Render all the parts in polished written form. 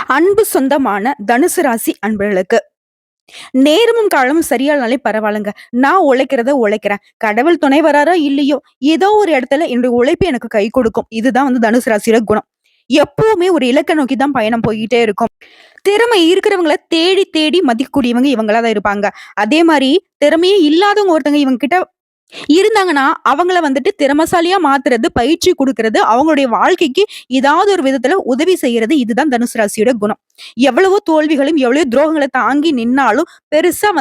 அன்பு சொந்தமான தனுசு ராசி அன்பர்களுக்கு நேரமும் காலமும் சரியானாலே பரவாயில்லைங்க. நான் உழைக்கிறத உழைக்கிறேன். கடவுள் துணை வராரோ இல்லையோ, ஏதோ ஒரு இடத்துல என்னுடைய உழைப்பு எனக்கு கை கொடுக்கும். இதுதான் தனுசு ராசியோட குணம். எப்பவுமே ஒரு இலக்க நோக்கி தான் பயணம் போயிட்டே இருக்கும். திறமை இருக்கிறவங்கள தேடி தேடி மதிக்கக்கூடியவங்க இவங்களா தான் இருப்பாங்க. அதே மாரி திறமையே இல்லாதவங்க ஒருத்தங்க இவங்க கிட்ட இருந்தாங்கன்னா, அவங்கள திறமைசாலியா மாத்துறது, பயிற்சி குடுக்குறது, அவங்களுடைய வாழ்க்கைக்கு ஏதாவது ஒரு விதத்துல உதவி செய்யறது, இதுதான் தனுசு ராசியோட குணம். எவ்வளவோ தோல்விகளும், எவ்வளவோ துரோகங்கள தாங்கி நின்னாலும், பெருசா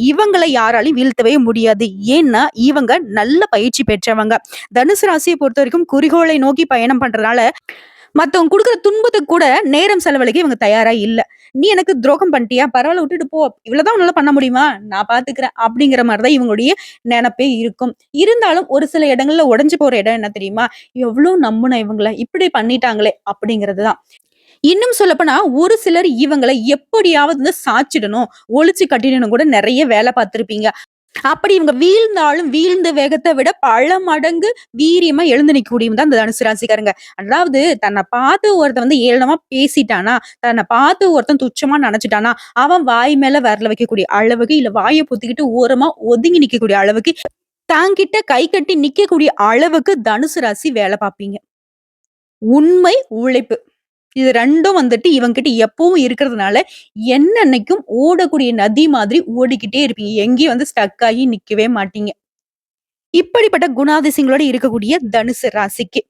இவங்கள யாராலயும் வீழ்த்தவே முடியாது. ஏன்னா, இவங்க நல்ல பயிற்சி பெற்றவங்க. தனுசு ராசிய பொறுத்தவரைக்கும் குறிக்கோளை நோக்கி பயணம் பண்றதுனால, மத்தவங்க குடுக்குற துன்பத்துக்கு கூட நேரம் செலவழிக்க இவங்க தயாரா இல்ல. "நீ எனக்கு துரோகம் பண்ணிட்டியா? பரவால்ல விட்டுட்டு போ. இவ்வளவுதான் உன்னால பண்ண முடியுமா? நான் பாத்துக்கிறேன்." அப்படிங்கிற மாரி தான் இவங்களுடைய நெனப்பே இருக்கும். இருந்தாலும் ஒரு சில இடங்கள்ல உடைஞ்சு போற இடம் என்ன தெரியுமா? "எவ்ளோ நம்புனேன் இவங்கள, இப்படி பண்ணிட்டாங்களே!" அப்படிங்கிறது தான். இன்னும் சொல்லப்போனா, ஒரு சிலர் இவங்கள எப்படியாவது சாய்ச்சிடணும், ஒழிச்சு கட்டிடணும் கூட நெறைய வேல பார்த்திருப்பீங்க. அப்படி இவங்க வீழ்ந்தாலும் வீழ்ந்த வேகத்த விட பல மடங்கு வீரியமா எழுந்து நிக்கக்கூடியவங்க தான் இந்த தனுசு ராசிக்காரங்க. அதாவது தன்ன பார்த்து ஒருத்தன் ஏளனமா பேசிட்டானா, தன்ன பார்த்து ஒருத்தன் துச்சமா நெனச்சுட்டானா, அவன் வாய் மேல விரல வைக்கக்கூடிய அளவுக்கு, இல்ல வாய பொத்திக்கிட்டு ஓரமா ஒதுங்கி நிக்கக்கூடிய அளவுக்கு, தாங்கிட்ட கை கட்டி நிக்கக்கூடிய அளவுக்கு தனுசு ராசி வேல பார்ப்பீங்க. உண்மை, உழைப்பு. இது 2ம் இவன்கிட்ட எப்பவும் இருக்கிறதுனால, என்னன்னைக்கும் ஓடக்கூடிய நதி மாதிரி ஓடிக்கிட்டே இருப்பீங்க. எங்கேயும் ஸ்டக் ஆகி நிக்கவே மாட்டீங்க. இப்படிப்பட்ட குணாதிசயங்களோட இருக்கக்கூடிய தனுசு ராசிக்கு,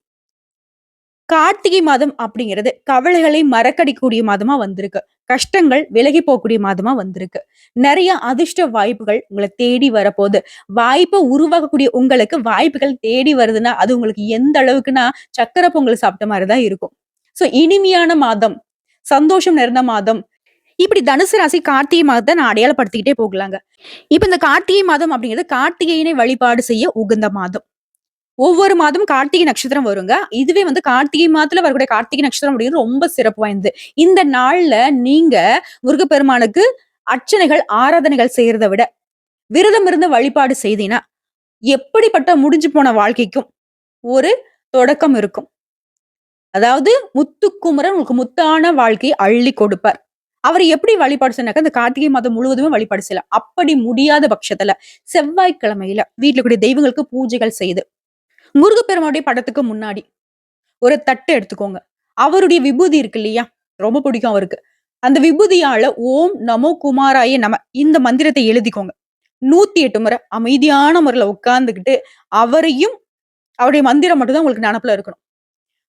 கார்த்திகை மாதம் அப்படிங்கிறது கவலைகளை மறக்கடிக்கக்கூடிய மாதமா வந்திருக்கு. கஷ்டங்கள் விலகி போகக்கூடிய மாதமா வந்திருக்கு. நெறைய அதிர்ஷ்ட வாய்ப்புகள் உங்கள தேடி வரப்போது. வாய்ப்ப உருவாக்கக்கூடிய உங்களுக்கு வாய்ப்புகள் தேடி வருதுன்னா, அது உங்களுக்கு எந்த அளவுக்குன்னா, சர்க்கரை பொங்கல் சாப்பிட்ட மாரி தான் இருக்கும். சோ இனிமையான மாதம், சந்தோஷம் நிறைந்த மாதம். இப்படி தனுசு ராசி கார்த்திகை மாதத்த நான் அடையாளப்படுத்திக்கிட்டே போகலாங்க. இப்ப இந்த கார்த்திகை மாதம் அப்படிங்கிறது கார்த்திகேயனை வழிபாடு செய்ய உகந்த மாதம். ஒவ்வொரு மாதமும் கார்த்திகை நட்சத்திரம் வருங்க. இதுவே கார்த்திகை மாதத்துல வரக்கூடிய கார்த்திகை நட்சத்திரம் அப்படிங்கிறது ரொம்ப சிறப்பு வாய்ந்தது. இந்த நாள்ல நீங்க முருகப்பெருமானுக்கு அர்ச்சனைகள், ஆராதனைகள் செய்யறத விட, விரதம் இருந்து வழிபாடு செய்தீன்னா, எப்படிப்பட்ட முடிஞ்சு போன வாழ்க்கைக்கும் ஒரு தொடக்கம் இருக்கும். அதாவது முத்துக்குமரன் உங்களுக்கு முத்தான வாழ்க்கையை அள்ளி கொடுப்பார். அவர எப்படி வழிபாடு செய்யனாக்கா, இந்த கார்த்திகை மாதம் முழுவதுமே வழிபாடு செய்யலாம். அப்படி முடியாத பட்சத்துல, செவ்வாய்க்கிழமையில வீட்ல கூடிய தெய்வங்களுக்கு பூஜைகள் செய்து, முருகப்பெருமானுடைய படத்துக்கு முன்னாடி ஒரு தட்டு எடுத்துக்கோங்க. அவருடைய விபூதி இருக்கு இல்லையா? ரொம்ப பிடிக்கும் அவருக்கு. அந்த விபூதியால ஓம் நமோ குமாராய நம இந்த மந்திரத்தை எழுதிக்கோங்க. 108 முறை அமைதியான முறையில உட்கார்ந்துகிட்டு, அவரையும் அவருடைய மந்திரம் மட்டும் தான் உங்களுக்கு நெனப்புல இருக்கணும்.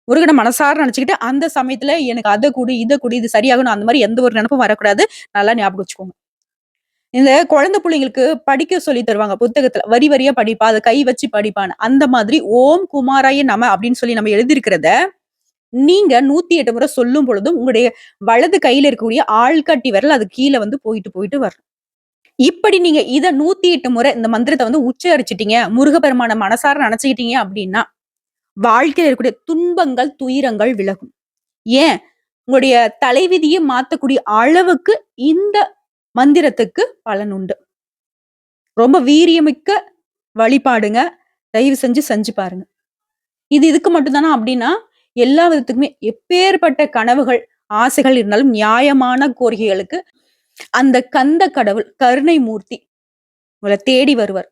முருகன மனசார நெனச்சுக்கிட்டு, அந்த சமயத்துல எனக்கு அத குடு, இத குடு, இது சரியாகணும். அந்த மாரி எந்த ஒரு நெனப்பும் வரக்கூடாது. நல்லா ஞாபகம் வச்சுக்கோங்க. இந்த குழந்தை புள்ளைங்களுக்கு படிக்க சொல்லி தருவாங்க புத்தகத்துல. வரி வரியா படிப்பா, அத கை வச்சு படிப்பான்னு. அந்த மாதிரி ஓம் குமாராய நம அப்படின்னு சொல்லி நம்ம எழுதியிருக்கிறத, நீங்க 108 முறை சொல்லும் பொழுது, உங்களுடைய வலது கையில இருக்கக்கூடிய ஆள்காட்டி விரல் அது கீழ போயிட்டு போயிட்டு வரும். இப்படி நீங்க இத 108 முறை இந்த மந்திரத்த உச்சரிச்சுட்டீங்க, முருகப்பெருமான மனசார நெனச்சுக்கிட்டீங்க அப்படின்னா, வாழ்க்கையில இருக்கக்கூடிய துன்பங்கள், துயரங்கள் விலகும். ஏன்? உங்களுடைய தலைவிதிய மாத்தக்கூடிய அளவுக்கு இந்த மந்திரத்துக்கு பலன் உண்டு. ரொம்ப வீரியமிக்க வழிபாடுங்க. தயவு செஞ்சு செஞ்சு பாருங்க. இது இதுக்கு மட்டும் தானா அப்படின்னா, எல்லா விதத்துக்குமே எப்பேற்பட்ட கனவுகள், ஆசைகள் இருந்தாலும் நியாயமான கோரிக்கைகளுக்கு அந்த கந்த கடவுள், கருணை மூர்த்தி உங்கள தேடி வருவார்.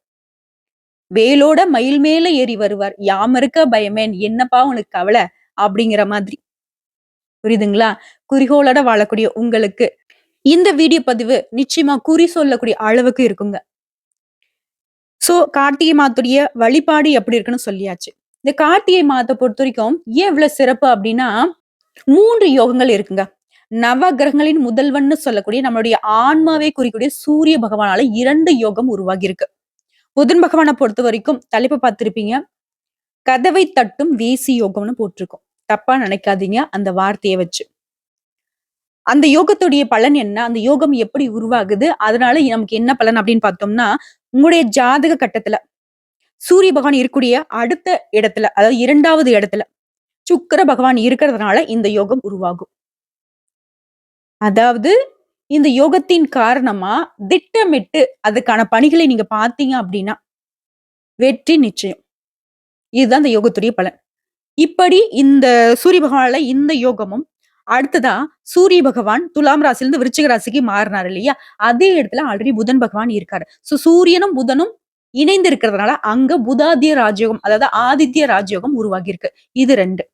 வேலோட மயில் மேல ஏறி வருவார். யாமருக்க பயமேன் என்னப்பா உனக்கு கவல? அப்படிங்கிற மாதிரி. புரியுதுங்களா? குறிக்கோளோட வாழக்கூடிய உங்களுக்கு இந்த வீடியோ பதிவு நிச்சயமா குறி சொல்லக்கூடிய அளவுக்கு இருக்குங்க. சோ கார்த்திகை மாதத்துடைய வழிபாடு எப்படி இருக்குன்னு சொல்லியாச்சு. இந்த கார்த்திகை மாதத்த பொறுத்தவரைக்கும் ஏன் இவ்வளவு சிறப்பு அப்படின்னா, 3 யோகங்கள் இருக்குங்க. நவ கிரகங்களின் முதல்வன்னு சொல்லக்கூடிய நம்மளுடைய ஆன்மாவை குறிக்கக்கூடிய சூரிய பகவானால 2 யோகம் உருவாகி இருக்கு. புதன் பகவான பொறுத்தவரைக்கும் தலைப்பு பார்த்திருப்பீங்க. கதவை தட்டும் வேசி யோகம்னு போட்டிருக்கும். தப்பா நினைக்காதீங்க அந்த வார்த்தைய வச்சு. அந்த யோகத்துடைய பலன் என்ன? அந்த யோகம் எப்படி உருவாகுது? அதனால நமக்கு என்ன பலன் அப்படின்னு பார்த்தோம்னா, உங்களுடைய ஜாதக கட்டத்துல சூரிய பகவான் இருக்கக்கூடிய அடுத்த இடத்துல, அதாவது 2வது இடத்துல சுக்கிர பகவான் இருக்கிறதுனால இந்த யோகம் உருவாகும். அதாவது இந்த யோகத்தின் காரணமா திட்டமிட்டு அதுக்கான பணிகளை நீங்க பார்த்தீங்க அப்படின்னா, வெற்றி நிச்சயம். இதுதான் இந்த யோகத்துடைய பலன். இப்படி இந்த சூரிய பகவானால இந்த யோகமும், அடுத்ததா சூரிய பகவான் துலாம் ராசியிலிருந்து விருச்சிக ராசிக்கு மாறினார் இல்லையா? அதே இடத்துல ஆல்ரெடி புதன் பகவான் இருக்காரு. சூரியனும் புதனும் இணைந்து இருக்கிறதுனால அங்க புதாதிய ராஜயோகம், அதாவது ஆதித்ய ராஜயோகம் உருவாகி இருக்கு. இது 2.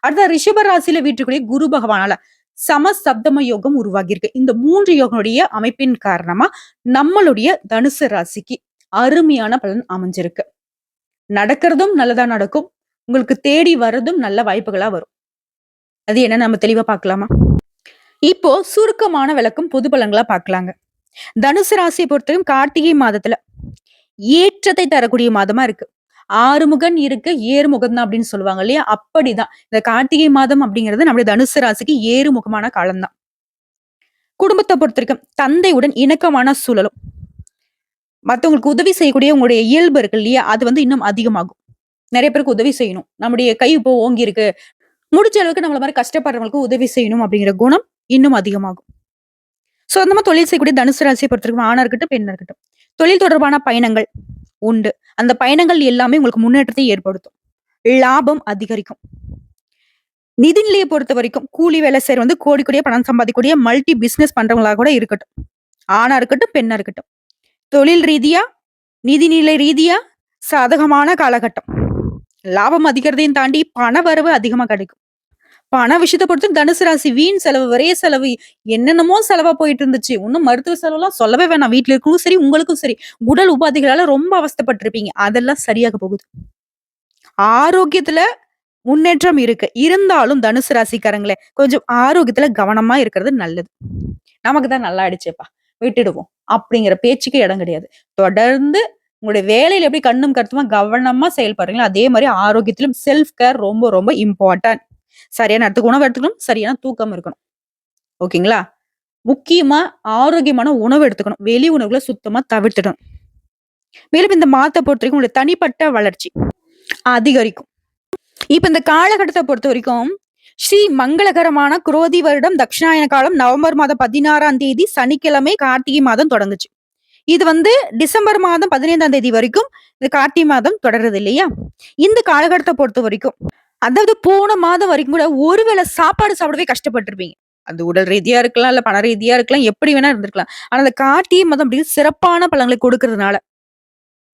அடுத்த ரிஷப ராசியில வீற்றிருக்கக்கூடிய குரு பகவானால சமசப்தம யோகம் உருவாகி இருக்கு. இந்த 3 யோகனுடைய அமைப்பின் காரணமா நம்மளுடைய தனுசு ராசிக்கு அருமையான பலன் அமைஞ்சிருக்கு. நடக்கிறதும் நல்லதா நடக்கும். உங்களுக்கு தேடி வர்றதும் நல்ல வாய்ப்புகளா வரும். அது என்ன நம்ம தெளிவா பார்க்கலாமா? இப்போ சுருக்கமான விளக்கம் பொது பலன்களா பார்க்கலாங்க. தனுசு ராசியை பொறுத்தவரைக்கும் கார்த்திகை மாதத்துல ஏற்றத்தை தரக்கூடிய மாதமா இருக்கு. ஆறுமுகன் இருக்க ஏறுமுகம் தான் அப்படின்னு சொல்லுவாங்க இல்லையா? அப்படிதான் இந்த கார்த்திகை மாதம் அப்படிங்கிறது நம்முடைய தனுசு ராசிக்கு ஏறுமுகமான காலம்தான். குடும்பத்தை பொறுத்தவரைக்கும் தந்தையுடன் இணக்கமான சூழலும், மத்தவங்களுக்கு உதவி செய்யக்கூடிய உங்களுடைய இயல்பு இருக்கு இல்லையா? அது இன்னும் அதிகமாகும். நிறைய பேருக்கு உதவி செய்யணும். நம்முடைய கை இப்போ ஓங்கி இருக்கு. முடிஞ்ச அளவுக்கு நம்மள மாதிரி கஷ்டப்படுறவங்களுக்கு உதவி செய்யணும் அப்படிங்கிற குணம் இன்னும் அதிகமாகும். சொந்தமா தொழில் செய்யக்கூடிய தனுசு ராசியை பொறுத்தவரைக்கும் ஆணா இருக்கட்டும், பெண்ணா இருக்கட்டும், தொழில் தொடர்பான பயணங்கள் உண்டு. அந்த பயணங்கள் எல்லாமே உங்களுக்கு முன்னேற்றத்தை ஏற்படுத்தும். லாபம் அதிகரிக்கும். நிதிநிலையை பொறுத்த வரைக்கும் கூலி வேலை செய்யற கோடி கோடியா பணம் சம்பாதிக்கக்கூடிய மல்டி பிசினஸ் பண்றவங்களா கூட இருக்கட்டும். ஆணா இருக்கட்டும், பெண்ணா இருக்கட்டும். தொழில் ரீதியா, நிதிநிலை ரீதியா சாதகமான காலகட்டம். லாபம் அதிகரிதையும் தாண்டி பண வரவு அதிகமா கிடைக்கும். பண விஷயத்தை பொறுத்து தனுசு ராசி வீண் செலவு, விரைய செலவு, என்னென்னமோ செலவா போயிட்டு இருந்துச்சு. இன்னும் மருத்துவ செலவுலாம் சொல்லவே வேணாம். வீட்டுல இருக்கவும் சரி, உங்களுக்கும் சரி, உடல் உபாதைகளால ரொம்ப அவஸ்தைப்பட்டிருப்பீங்க. அதெல்லாம் சரியாக போகுது. ஆரோக்கியத்துல முன்னேற்றம் இருக்கு. இருந்தாலும் தனுசு ராசிக்காரங்களே கொஞ்சம் ஆரோக்கியத்துல கவனமா இருக்கிறது நல்லது. நமக்கு தான் நல்லா ஆயிடுச்சேப்பா, விட்டுடுவோம் அப்படிங்கிற பேச்சுக்கு இடம் கிடையாது. தொடர்ந்து உங்களுடைய வேலையில எப்படி கண்ணும் கருத்துமா கவனமா செயல்படுறீங்களோ அதே மாதிரி ஆரோக்கியத்திலும் செல்ஃப் கேர் ரொம்ப ரொம்ப இம்பார்ட்டன்ட். சரியான இடத்துக்கு உணவு எடுத்துக்கணும், சரியான தூக்கம் இருக்கணும். ஓகேங்களா? முக்கியமா ஆரோக்கியமான உணவு எடுத்துக்கணும். வெளி உணவுகளை சுத்தமா தவிர்த்துடணும். மேலும் இந்த மாதத்தை பொறுத்த வரைக்கும் உங்களுடைய தனிப்பட்ட வளர்ச்சி அதிகரிக்கும். இப்ப இந்த காலகட்டத்தை பொறுத்த வரைக்கும் ஸ்ரீ மங்களகரமான குரோதி வருடம் தட்சிணாயன காலம் நவம்பர் மாதம் 16ஆம் தேதி சனிக்கிழமை கார்த்திகை மாதம் தொடங்குச்சு. இது டிசம்பர் மாதம் 15ஆம் தேதி வரைக்கும் இந்த கார்த்திகை மாதம் தொடருது இல்லையா? இந்த காலகட்டத்தை பொறுத்த வரைக்கும், அதாவது போன மாதம் வரைக்கும் கூட ஒருவேளை சாப்பாடு சாப்பிடவே கஷ்டப்பட்டிருப்பீங்க. அது உடல் ரீதியா இருக்கலாம், இல்ல பண ரீதியா இருக்கலாம், எப்படி வேணா இருந்திருக்கலாம். ஆனா அந்த கார்த்திகை மாதம் அப்படி சிறப்பான பலன்களை கொடுக்கறதுனால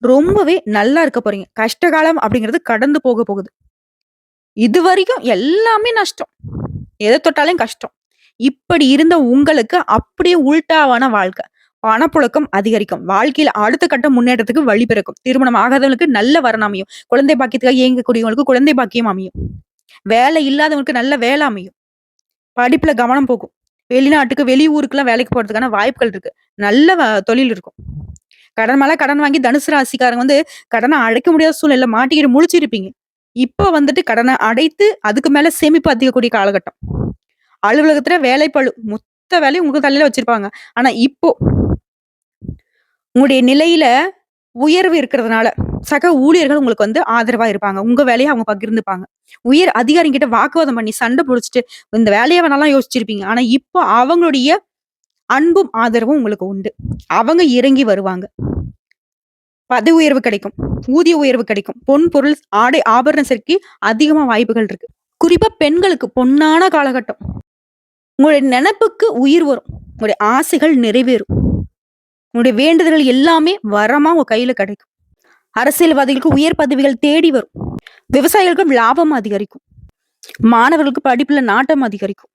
ரொம்பவே நல்லா இருக்க போறீங்க. கஷ்டகாலம் அப்படிங்கிறது கடந்து போக போகுது. இது வரைக்கும் எல்லாமே நஷ்டம். எதை தொட்டாலும் கஷ்டம். இப்படி இருந்த உங்களுக்கு அப்படியே உல்டாவான வாழ்க்கை. பணப்புழக்கம் அதிகரிக்கும். வாழ்க்கையில அடுத்த கட்ட முன்னேற்றத்துக்கு வழி பிறக்கும். திருமணம் ஆகாதவங்களுக்கு நல்ல வரன் அமையும். குழந்தை பாக்கியத்துக்காக இயங்கக்கூடியவங்களுக்கு குழந்தை பாக்கியம் அமையும். வேலை இல்லாதவங்களுக்கு நல்ல வேலை அமையும். படிப்புல கவனம் போகும். வெளிநாட்டுக்கு வெளியூருக்குலாம் வேலைக்கு போறதுக்கான வாய்ப்புகள் இருக்கு. நல்ல தொழில் இருக்கும். கடன் மேல கடன் வாங்கி தனுசு ராசிக்காரங்க கடனை அடைக்க முடியாத சூழ்நிலை மாட்டிக்கிட்டு முழிச்சிருப்பீங்க. இப்ப கடனை அடைத்து அதுக்கு மேல சேமிப்பு அதிகக்கூடிய காலகட்டம். அலுவலகத்துல வேலைப்பளு மொத்த வேலையும் உங்க தலையில வச்சிருப்பாங்க. ஆனா இப்போ உங்களுடைய நிலையில உயர்வு இருக்கிறதுனால சக ஊழியர்கள் உங்களுக்கு ஆதரவா இருப்பாங்க. உங்க வேலையை அவங்க பகிர்ந்துப்பாங்க. உயர் அதிகாரிகிட்ட வாக்குவாதம் பண்ணி சண்டை புடிச்சிட்டு இந்த வேலையை வேணாலும் யோசிச்சிருப்பீங்க. ஆனா இப்போ அவங்களுடைய அன்பும் ஆதரவும் உங்களுக்கு உண்டு. அவங்க இறங்கி வருவாங்க. பதவி உயர்வு கிடைக்கும். ஊதிய உயர்வு கிடைக்கும். பொன் பொருள் ஆடை ஆபரண சேர்க்கை அதிகமா வாய்ப்புகள் இருக்கு. குறிப்பா பெண்களுக்கு பொன்னான காலகட்டம். உங்களுடைய நினைப்புக்கு உயிர் வரும். உங்களுடைய ஆசைகள் நிறைவேறும். உங்களுடைய வேண்டுதல்கள் எல்லாமே வரமா உங்க கையில கிடைக்கும். அரசியல்வாதிகளுக்கு உயர் பதவிகள் தேடி வரும். விவசாயிகளுக்கும் லாபம் அதிகரிக்கும். மாணவர்களுக்கு படிப்புல நாட்டம் அதிகரிக்கும்.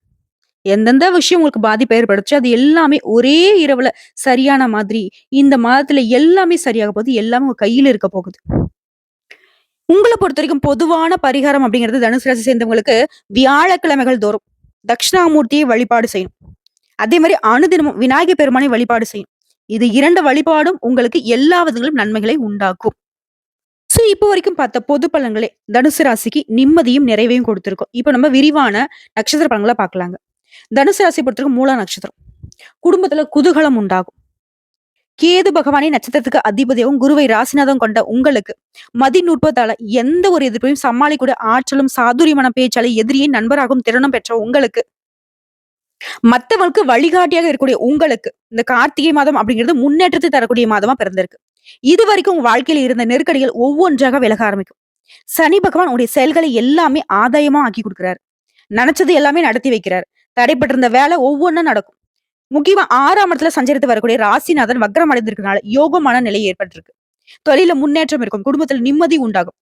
எந்தெந்த விஷயம் உங்களுக்கு பாதிப்பு ஏற்படுச்சு அது எல்லாமே ஒரே இரவுல சரியான மாதிரி இந்த மாதத்துல எல்லாமே சரியாக போகுது. எல்லாமே உங்க கையில இருக்க போகுது. உங்களை பொறுத்த வரைக்கும் பொதுவான பரிகாரம் அப்படிங்கிறது தனுசு ராசி சேர்ந்தவங்களுக்கு வியாழக்கிழமைகள் தோறும் தட்சிணாமூர்த்தியை வழிபாடு செய்யணும். அதே மாதிரி அனுதினமும் விநாயகர் பெருமானை வழிபாடு செய்யும். இது 2 வழிபாடும் உங்களுக்கு எல்லா விதங்களும் நன்மைகளை உண்டாக்கும். சோ இப்போ வரைக்கும் பார்த்த பொது பலன்களே தனுசு ராசிக்கு நிம்மதியும் நிறைவையும் கொடுத்திருக்கும். இப்போ நம்ம விரிவான நட்சத்திர பலன்களை பார்க்கலாங்க. தனுசு ராசி பொறுத்தவரைக்கும் மூல நட்சத்திரம். குடும்பத்துல குதூகலம் உண்டாகும். கேது பகவானை நட்சத்திரத்துக்கு அதிபதியாகவும் குருவை ராசிநாதம் கொண்ட உங்களுக்கு மதிநுட்பத்தால எந்த ஒரு எதிர்ப்பையும் சமாளிக்கூடிய ஆற்றலும் சாதுரியமான பேச்சாலை எதிரியை நண்பராகவும் திறனும் பெற்ற உங்களுக்கு, மத்தவங்களுக்கு வழிகாட்டியாக இருக்கக்கூடிய உங்களுக்கு இந்த கார்த்திகை மாதம் அப்படிங்கிறது முன்னேற்றத்தை தரக்கூடிய மாதமா பிறந்திருக்கு. இது வரைக்கும் உங்க வாழ்க்கையில இருந்த நெருக்கடிகள் ஒவ்வொன்றாக விலக ஆரம்பிக்கும். சனி பகவான் உங்களுடைய செயல்களை எல்லாமே ஆதாயமா ஆக்கி கொடுக்கிறாரு. நினைச்சது எல்லாமே நடத்தி வைக்கிறார். தடைப்பட்டிருந்த வேலை ஒவ்வொன்னா நடக்கும். முக்கியமா 6ஆம் இடத்துல சஞ்சரித்து வரக்கூடிய ராசிநாதன் வக்ரம் அடைந்திருக்கனால யோகமான நிலை ஏற்பட்டிருக்கு. தொழில முன்னேற்றம் இருக்கும். குடும்பத்துல நிம்மதி உண்டாகும்.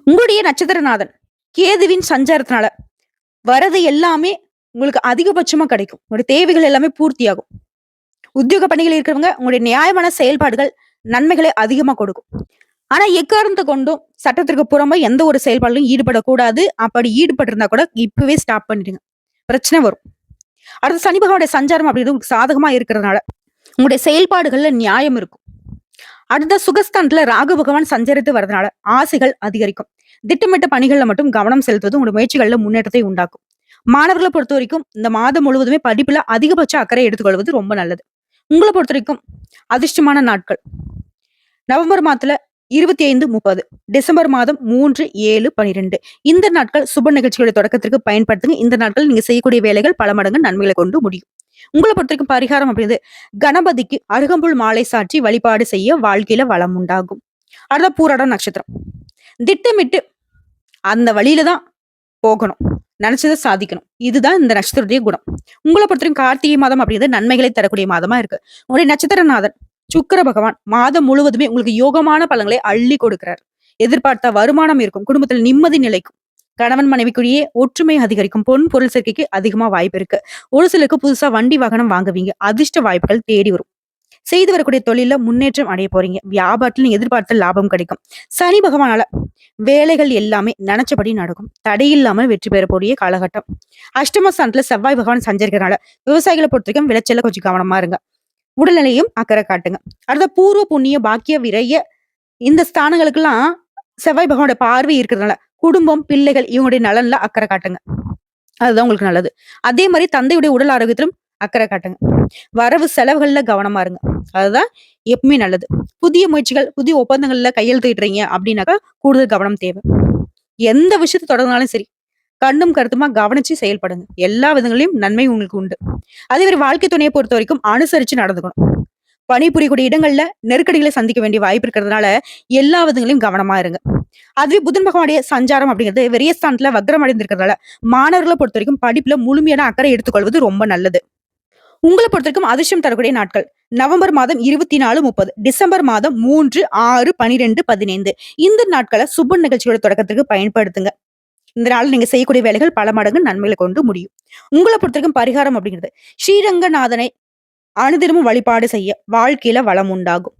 உங்களுடைய நட்சத்திரநாதன் கேதுவின் சஞ்சாரத்தினால வரது எல்லாமே உங்களுக்கு அதிகபட்சமா கிடைக்கும். உங்களுடைய தேவைகள் எல்லாமே பூர்த்தியாகும். உத்தியோக பணிகள் இருக்கிறவங்க உங்களுடைய நியாயமான செயல்பாடுகள் நன்மைகளை அதிகமா கொடுக்கும். ஆனா எக்காரணத்தை கொண்டும் சட்டத்திற்கு புறம்பா எந்த ஒரு செயல்பாடுலையும் ஈடுபடக்கூடாது. அப்படி ஈடுபட்டிருந்தா கூட இப்பவே ஸ்டாப் பண்ணிடுங்க. பிரச்சனை வரும். அடுத்து சனி பகவானுடைய சஞ்சாரம் அப்படிங்கிறது உங்களுக்கு சாதகமா இருக்கிறதுனால உங்களுடைய செயல்பாடுகள்ல நியாயம் இருக்கும். அடுத்த சுகஸ்தானத்துல ராகு பகவான் சஞ்சரித்து வரதுனால ஆசைகள் அதிகரிக்கும். திட்டமிட்ட பணிகள்ல மட்டும் கவனம் செலுத்துவது உங்களுடைய முயற்சிகள்ல முன்னேற்றத்தை உண்டாக்கும். மாணவர்களை பொறுத்த வரைக்கும் இந்த மாதம் முழுவதுமே படிப்புல அதிகபட்ச அக்கறை எடுத்துக்கொள்வது ரொம்ப நல்லது. உங்களை பொறுத்த வரைக்கும் அதிர்ஷ்டமான நாட்கள் நவம்பர் மாதத்துல 25, 30, டிசம்பர் மாதம் 3, 7, 12 இந்த நாட்கள் சுப நிகழ்ச்சிகளுடைய தொடக்கத்திற்கு பயன்படுத்துங்க. இந்த நாட்கள் நீங்க செய்யக்கூடிய வேலைகள் பல மடங்கு நன்மைகளை கொண்டு முடியும். உங்களை பொறுத்த வரைக்கும் பரிகாரம் அப்படிங்கிறது கணபதிக்கு அருகம்புல் மாலை சாற்றி வழிபாடு செய்ய வாழ்க்கையில வளம் உண்டாகும். அடுத்த பூராடம் நட்சத்திரம் திட்டமிட்டு அந்த வழியில தான் போகணும். நினைச்சதை சாதிக்கணும். இதுதான் இந்த நட்சத்திரத்துடைய குணம். உங்களை பொறுத்தவரைக்கும் கார்த்திகை மாதம் அப்படிங்கிறது நன்மைகளை தரக்கூடிய மாதமா இருக்கு. உங்களுடைய நட்சத்திரநாதன் சுக்கிர பகவான் மாதம் முழுவதுமே உங்களுக்கு யோகமான பலன்களை அள்ளி கொடுக்கிறார். எதிர்பார்த்த வருமானம் இருக்கும். குடும்பத்தில் நிம்மதி நிலைக்கும். கணவன் மனைவிக்குரிய ஒற்றுமை அதிகரிக்கும். பொன் பொருள் சேர்க்கைக்கு அதிகமா வாய்ப்பு இருக்கு. ஒரு சிலருக்கு புதுசா வண்டி வாகனம் வாங்குவீங்க. அதிர்ஷ்ட வாய்ப்புகள் தேடி வரும். செய்து வரக்கூடிய தொழில முன்னேற்றம் அடைய போறீங்க. வியாபாரத்தில் நீங்க எதிர்பார்த்த லாபம் கிடைக்கும். சனி பகவானால வேலைகள் எல்லாமே நினைச்சபடி நடக்கும். தடையில்லாம வெற்றி பெற போறிய காலகட்டம். அஷ்டமஸ்தானத்துல செவ்வாய் பகவான் சஞ்சரிக்கிறனால விவசாயிகளை பொறுத்த வரைக்கும் விளைச்சல கொஞ்சம் கவனமா இருங்க. உடல்நிலையும் அக்கறை காட்டுங்க. அடுத்த பூர்வ புண்ணிய பாக்கிய விரைய இந்த ஸ்தானங்களுக்கெல்லாம் செவ்வாய் பகவானோட பார்வை இருக்கிறதுனால குடும்பம் பிள்ளைகள் இவங்களுடைய நலன்ல அக்கறை காட்டுங்க. அதுதான் உங்களுக்கு நல்லது. அதே மாதிரி தந்தையுடைய உடல் ஆரோக்கியத்திலும் அக்கறை காட்டுங்க. வரவு செலவுகள்ல கவனமா இருங்க. அதுதான் எப்பவுமே நல்லது. புதிய முயற்சிகள் புதிய ஒப்பந்தங்கள்ல கையெழுத்திடுறீங்க அப்படின்னாக்கா கூடுதல் கவனம் தேவை. எந்த விஷயத்தை தொடர்ந்தாலும் சரி கண்ணும் கருத்துமா கவனிச்சு செயல்படுங்க. எல்லா விதங்களையும் நன்மை உங்களுக்கு உண்டு. அதே மாதிரி வாழ்க்கை துணையை பொறுத்த வரைக்கும் அனுசரிச்சு நடந்துக்கணும். பணிபுரியக்கூடிய இடங்கள்ல நெருக்கடிகளை சந்திக்க வேண்டிய வாய்ப்பு இருக்கிறதுனால எல்லா விதங்களையும் கவனமா இருங்க. அதுவே புதன் பகவானுடைய சஞ்சாரம் அப்படிங்கிறது விரயஸ்தானத்துல வக்ரம் அடைந்திருக்கிறதால மாணவர்களை பொறுத்த வரைக்கும் படிப்புல முழுமையான அக்கறை எடுத்துக்கொள்வது ரொம்ப நல்லது. உங்களை பொறுத்த வரைக்கும் அதிர்ஷ்டம் தரக்கூடிய நாட்கள் நவம்பர் மாதம் 24, 30, டிசம்பர் மாதம் 3, 6, 12, 15 இந்த நாட்களை சுப நிகழ்ச்சியோட தொடக்கத்துக்கு பயன்படுத்துங்க. இந்த நாள் நீங்க செய்யக்கூடிய வேலைகள் பல மடங்கு நன்மைகளை கொண்டு முடியும். உங்களை பொறுத்த வரைக்கும் பரிகாரம் அப்படிங்கிறது ஸ்ரீரங்கநாதனை அனுதினமும் வழிபாடு செய்ய வாழ்க்கையில வளம் உண்டாகும்.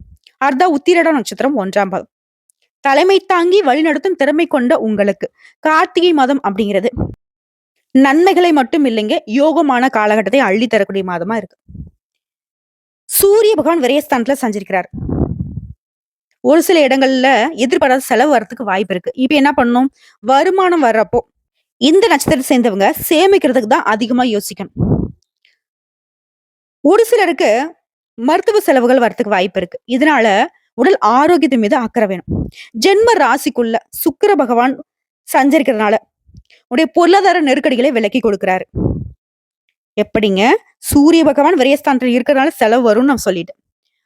அர்த்தா உத்திரட நட்சத்திரம் 1ஆம் பாதம் தலைமை தாங்கி வழிநடத்தும் திறமை கொண்ட உங்களுக்கு கார்த்திகை மாதம் அப்படிங்கிறது நன்மைகளை மட்டும் இல்லைங்க யோகமான காலகட்டத்தை அள்ளி தரக்கூடிய மாதமா இருக்கு. சூரிய பகவான் விரயஸ்தானத்துல சஞ்சரிக்கிறார். ஒரு சில இடங்கள்ல எதிர்பாராத செலவு வரதுக்கு வாய்ப்பு இருக்கு. இப்ப என்ன பண்ணணும்? வருமானம் வர்றப்போ இந்த நட்சத்திரத்தை சேர்ந்தவங்க சேமிக்கிறதுக்கு தான் அதிகமா யோசிக்கணும். ஒரு சிலருக்கு மருத்துவ செலவுகள் வரதுக்கு வாய்ப்பு இருக்கு. இதனால உடல் ஆரோக்கியத்தின் மீது அக்கறை வேணும். ஜென்ம ராசிக்குள்ள சுக்கிர பகவான் சஞ்சரிக்கிறதுனால உடைய பொருளாதார நெருக்கடிகளை விலக்கி கொடுக்கிறாரு. எப்படிங்க? சூரிய பகவான் விரயஸ்தானத்தில் இருக்கிறதுனால செலவு வரும்னு நான் சொல்லிட்டேன்.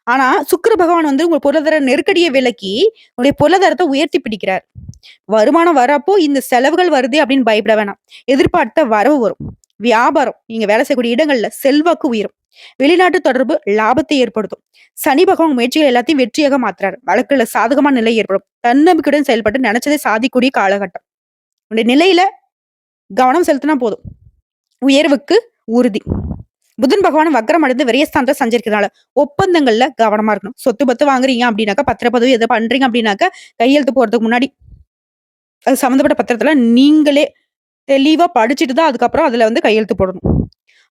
ஆனா சுக்கிர பகவான் வந்து உங்க பொருளாதார நெருக்கடியை விலக்கி உங்களுடைய பொருளாதாரத்தை உயர்த்தி பிடிக்கிறார். வருமானம் வரப்போ இந்த செலவுகள் வருது அப்படின்னு பயப்பட வேணாம். எதிர்பார்த்த வரவு வரும். வியாபாரம் நீங்க வேலை செய்யக்கூடிய இடங்கள்ல செல்வாக்கு உயரும். வெளிநாட்டு தொடர்பு லாபத்தை ஏற்படுத்தும். சனி பகவான் முயற்சிகள் எல்லாத்தையும் வெற்றியாக மாத்துறாரு. வழக்குல சாதகமான நிலை ஏற்படும். தன்னம்பிக்கையுடன் செயல்பட்டு நினைச்சதை சாதிக்கூடிய காலகட்டம். உங்களுடைய நிலையில கவனம் செலுத்தினா போதும். உயர்வுக்கு உறுதி. புதன் பகவான் வக்ரம் அடைந்து விரயஸ்தானத்தை சஞ்சரிக்கிறதுனால ஒப்பந்தங்கள்ல கவனமா இருக்கணும். சொத்து பத்து வாங்குறீங்க அப்படின்னாக்கா பத்திரப்பதிவு எதை பண்றீங்க அப்படின்னாக்கா கையெழுத்து போறதுக்கு முன்னாடி அது சம்பந்தப்பட்ட பத்திரத்துல நீங்களே தெளிவா படிச்சுட்டு தான் அதுக்கப்புறம் அதுல வந்து கையெழுத்து போடணும்.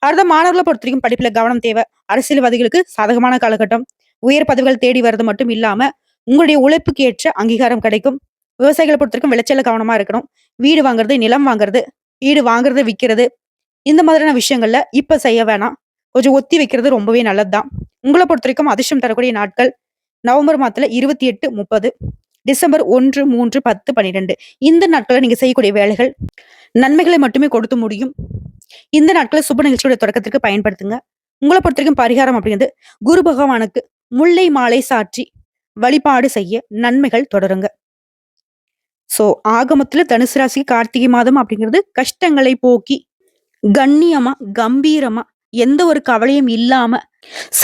அடுத்த மாணவர்களை பொறுத்த வரைக்கும் படிப்புல கவனம் தேவை. அரசியல்வாதிகளுக்கு சாதகமான காலகட்டம். உயர் பதவிகள் தேடி வர்றது மட்டும் இல்லாம உங்களுடைய உழைப்புக்கு ஏற்ற அங்கீகாரம் கிடைக்கும். விவசாயிகளை பொறுத்த வரைக்கும் விளைச்சல கவனமா இருக்கணும். வீடு வாங்குறது, நிலம் வாங்குறது, வீடு வாங்குறது, விற்கிறது இந்த மாதிரியான விஷயங்கள்ல இப்ப செய்ய வேணாம். கொஞ்சம் ஒத்தி வைக்கிறது ரொம்பவே நல்லதுதான். உங்களை பொறுத்த வரைக்கும் அதிர்ஷ்டம் தரக்கூடிய நாட்கள் நவம்பர் மாதத்துல 28, 30, டிசம்பர் 1, 3, 10, 12 இந்த நாட்களை நீங்க செய்யக்கூடிய வேலைகள் நன்மைகளை மட்டுமே கொடுத்து முடியும். இந்த நாட்களை சுப நிகழ்ச்சியோட தொடக்கத்திற்கு பயன்படுத்துங்க. உங்களை பொறுத்த வரைக்கும் பரிகாரம் அப்படிங்கிறது குரு பகவானுக்கு முல்லை மாலை சாற்றி வழிபாடு செய்ய நன்மைகள் தொடருங்க. சோ ஆகமத்துல தனுசு ராசி கார்த்திகை மாதம் அப்படிங்கிறது கஷ்டங்களை போக்கி கண்ணியமா, கம்பீரமா, எந்த ஒரு கவலையும் இல்லாம,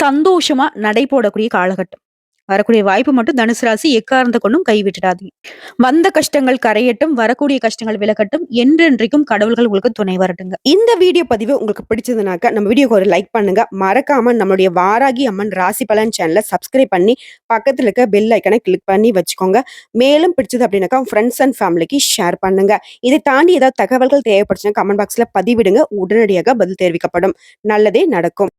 சந்தோஷமா நடை போடக்கூடிய காலகட்டம். வரக்கூடிய வாய்ப்பு மட்டும் தனுசு ராசி எக்காரணத்த கொண்டும் கைவிட்டுடாதீங்க. வந்த கஷ்டங்கள் கரையட்டும், வரக்கூடிய கஷ்டங்கள் விலகட்டும், என்றென்றைக்கும் கடவுள்கள் உங்களுக்கு துணை வரட்டுங்க. இந்த வீடியோ பதிவு உங்களுக்கு பிடிச்சதுனாக்க நம்ம வீடியோக்கு ஒரு லைக் பண்ணுங்க. மறக்காம நம்மளுடைய வாராகி அம்மன் ராசி பலன் சேனலை சப்ஸ்கிரைப் பண்ணி பக்கத்துல இருக்க பெல் ஐக்கனை கிளிக் பண்ணி வச்சுக்கோங்க. மேலும் பிடிச்சது அப்படின்னாக்கா ஃப்ரெண்ட்ஸ் அண்ட் ஃபேமிலிக்கு ஷேர் பண்ணுங்க. இதை தாண்டி ஏதாவது தகவல்கள் தேவைப்படுச்சுன்னா கமெண்ட் பாக்ஸ்ல பதிவிடுங்க. உடனடியாக பதில் தெரிவிக்கப்படும். நல்லதே நடக்கும்.